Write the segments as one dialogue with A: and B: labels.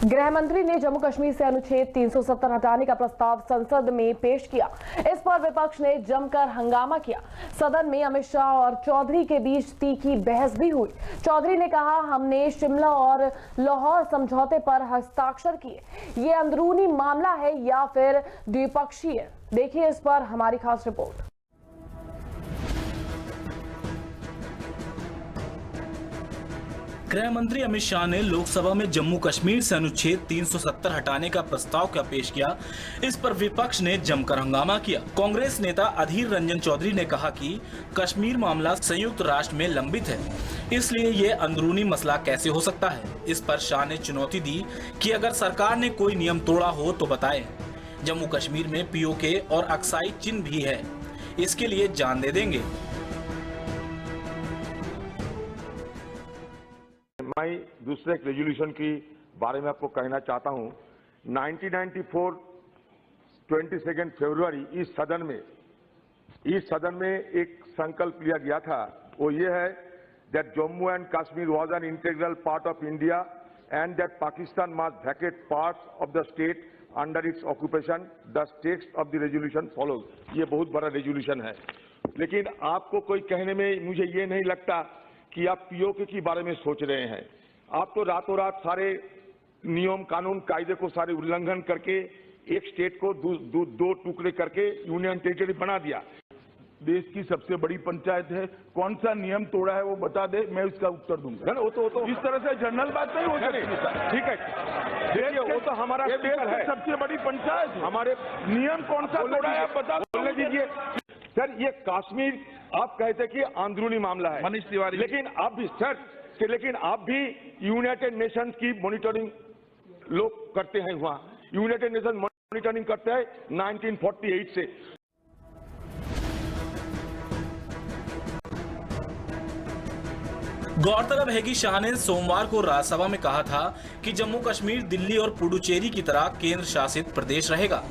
A: गृह मंत्री ने जम्मू कश्मीर से अनुच्छेद 370 हटाने का प्रस्ताव संसद में पेश किया। इस पर विपक्ष ने जमकर हंगामा किया। सदन में अमित शाह और चौधरी के बीच तीखी बहस भी हुई। चौधरी ने कहा, हमने शिमला और लाहौर समझौते पर हस्ताक्षर किए। ये अंदरूनी मामला है या फिर द्विपक्षीय? देखिए इस पर हमारी खास रिपोर्ट।
B: गृह मंत्री अमित शाह ने लोकसभा में जम्मू कश्मीर से अनुच्छेद 370 हटाने का प्रस्ताव क्या पेश किया। इस पर विपक्ष ने जमकर हंगामा किया। कांग्रेस नेता अधीर रंजन चौधरी ने कहा कि कश्मीर मामला संयुक्त राष्ट्र में लंबित है, इसलिए ये अंदरूनी मसला कैसे हो सकता है। इस पर शाह ने चुनौती दी कि अगर सरकार ने कोई नियम तोड़ा हो तो बताएं। जम्मू कश्मीर में पीओके और अक्साई चिन्ह भी है, इसके लिए जान दे देंगे।
C: मैं दूसरे एक रेजोल्यूशन की बारे में आपको कहना चाहता हूं। 1994 22 फरवरी इस सदन में एक संकल्प लिया गया था। वो ये है that Jammu and Kashmir was an integral part of India and that Pakistan must Venkat parts of the state under its occupation. The text of the resolution follows. ये बहुत बड़ा रेजोल्यूशन है, लेकिन आपको कोई कहने में मुझे ये नहीं लगता कि आप पीओके के बारे में सोच रहे हैं। आप तो रातों रात सारे नियम कानून कायदे को सारे उल्लंघन करके एक स्टेट को दो टुकड़े करके यूनियन टेरिटरी बना दिया।
D: देश की सबसे बड़ी पंचायत है, कौन सा नियम तोड़ा है वो बता दे, मैं उसका उत्तर दूंगा।
C: वो तो
D: इस तरह से जनरल बात नहीं हो सकती।
C: ठीक है, देखिए वो तो हमारा स्पीकर है,
D: सबसे बड़ी पंचायत है।
C: हमारे
D: नियम कौन सा तोड़ा है आप बता
C: दीजिए। सर ये कश्मीर आप कहते कि अंदरूनी मामला है
D: मनीष तिवारी,
C: लेकिन आप भी सर यूनाइटेड नेशंस की मॉनिटरिंग लोग करते हैं। वहाँ यूनाइटेड नेशन मॉनिटरिंग करते हैं 1948 से।
B: गौरतलब है कि शाह ने सोमवार को राज्यसभा में कहा था कि जम्मू कश्मीर दिल्ली और पुडुचेरी की तरह केंद्र शासित प्रदेश रहेगा,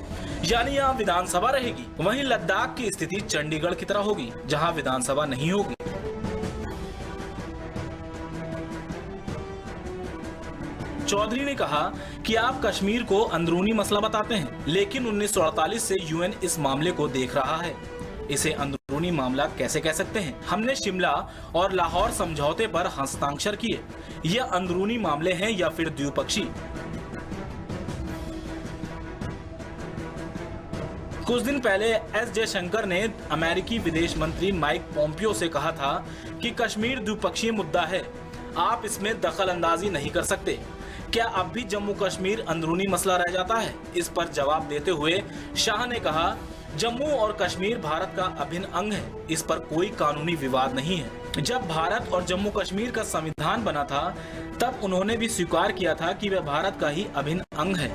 B: यानी यहाँ विधानसभा रहेगी। वहीं लद्दाख की स्थिति चंडीगढ़ की तरह होगी, जहाँ विधानसभा नहीं होगी। चौधरी ने कहा कि आप कश्मीर को अंदरूनी मसला बताते हैं, लेकिन 1948 से यूएन इस मामले को देख रहा है। इसे अंदरूनी मामला कैसे कह सकते हैं? हमने शिमला और लाहौर समझौते पर हस्ताक्षर किए। यह अंदरूनी मामले हैं या फिर द्विपक्षीय? कुछ दिन पहले एस जयशंकर ने अमेरिकी विदेश मंत्री माइक पोम्पियो से कहा था कि कश्मीर द्विपक्षीय मुद्दा है, आप इसमें दखल अंदाजी नहीं कर सकते। क्या अब भी जम्मू कश्मीर अंदरूनी मसला रह जाता है? इस पर जवाब देते हुए शाह ने कहा, जम्मू और कश्मीर भारत का अभिन्न अंग है, इस पर कोई कानूनी विवाद नहीं है। जब भारत और जम्मू कश्मीर का संविधान बना था, तब उन्होंने भी स्वीकार किया था कि वह भारत का ही अभिन्न अंग है।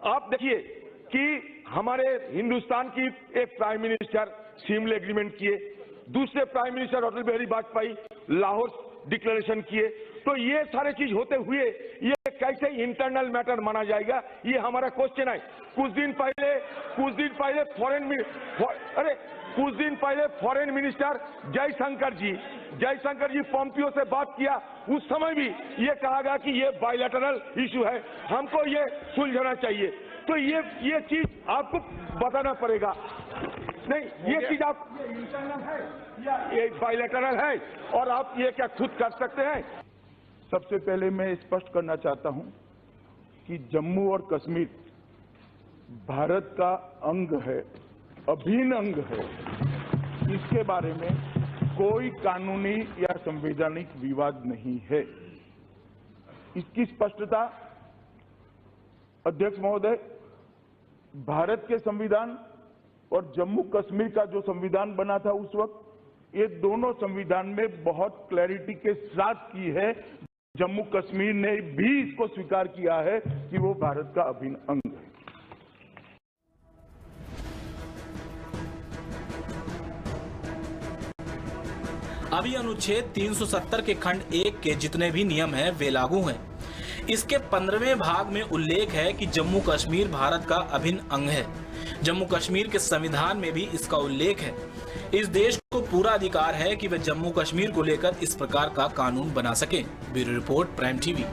C: आप देखिए कि हमारे हिंदुस्तान की एक प्राइम मिनिस्टर शिमला एग्रीमेंट किए, दूसरे prime minister Atal Bihari Vajpayee Lahore declaration किए। तो ये सारे चीज होते हुए ये कैसे इंटरनल मैटर माना जाएगा, ये हमारा क्वेश्चन है। कुछ दिन पहले फॉरेन मिनिस्टर जयशंकर जी पोम्पियो से बात किया। उस समय भी ये कहा गया कि ये बायलैटरल इशू है, हमको ये सुलझाना चाहिए। तो ये चीज आपको बताना पड़ेगा। नहीं, ये चीज आप इंटरनल है या ये बायलैटरल है, और आप ये क्या खुद कर सकते हैं?
D: सबसे पहले मैं स्पष्ट करना चाहता हूं कि जम्मू और कश्मीर भारत का अंग है, अभिन्न अंग है। इसके बारे में कोई कानूनी या संवैधानिक विवाद नहीं है। इसकी स्पष्टता अध्यक्ष महोदय, भारत के संविधान और जम्मू कश्मीर का जो संविधान बना था उस वक्त, ये दोनों संविधान में बहुत क्लैरिटी के साथ की है। जम्मू कश्मीर ने भी इसको स्वीकार किया है कि वो भारत का अभिन्न अंग है।
B: अभी अनुच्छेद 370 के खंड 1 के जितने भी नियम हैं वे लागू हैं। इसके 15वें भाग में उल्लेख है कि जम्मू कश्मीर भारत का अभिन्न अंग है। जम्मू कश्मीर के संविधान में भी इसका उल्लेख है। इस देश को पूरा अधिकार है कि वह जम्मू कश्मीर को लेकर इस प्रकार का कानून बना सके। Bureau report, prime TV.